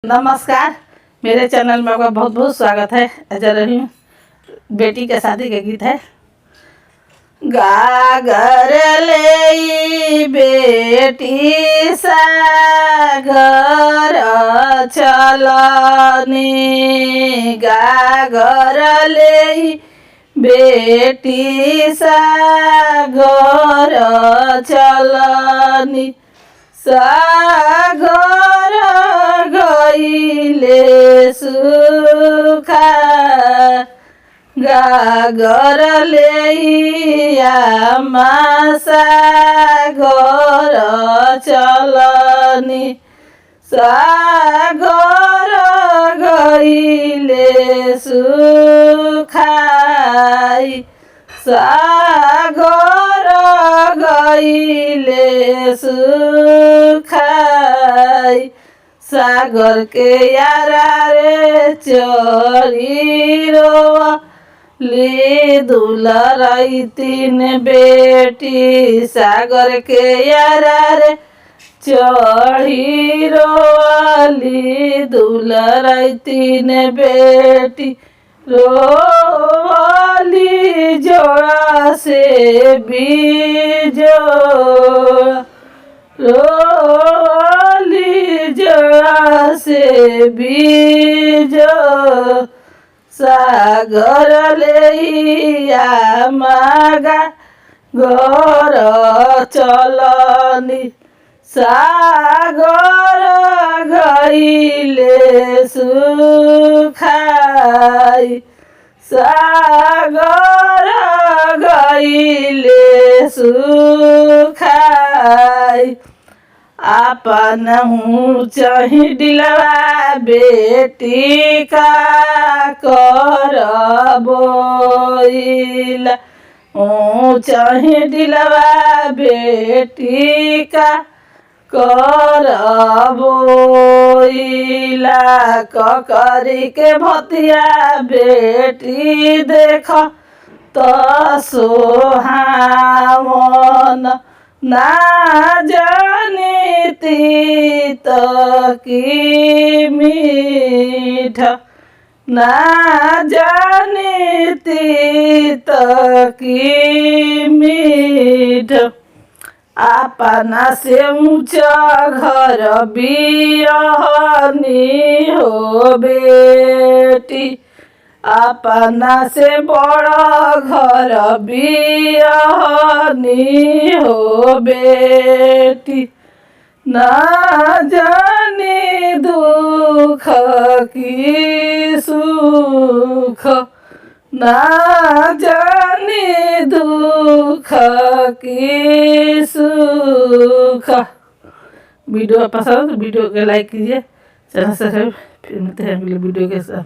नमस्कार, मेरे चैनल में आपका बहुत बहुत स्वागत है। अजय रही हूँ। बेटी के शादी के गीत है। गागर ले बेटी सागर चलनी, गागर ले बेटी सागर चलनी, सागर गईले सुखा, गागर लेइया सागर चलनी, सागर गईले सुखाई, सागर गईले सुखाई, सागर के यारा रे चरी रोवा ली दुलराई तीन बेटी, सागर के यारा रे चढ़ी रोवाली दुलराई तीन बेटी, रोवाली जोड़ा से बीजोड़ा, रोवाली जोड़ा से बीजो, सागर लेइया मागा घर चलनी, सागर गईले सुखाई, सागर गईले सुखाई, आपन चाही दिलवा बेटी का करबोइला, चाही दिलवा बेटी का करबोइला, ककरी के भतिया बेटी देख तो सोहावन, ना जानीती तो की मीठ, ना जानीती तो की मीठ, अपना से ऊंचा घर बियहनी हो बेटी, अपना से बड़ा घर बियहनी हो बेटी, ना जानी दुख की सुख, ना जानी दुख की सुख। वीडियो पसंद तो वीडियो को लाइक कीजिए, चैनल सब्सक्राइब। फिर मिलते हैं अगले वीडियो के साथ।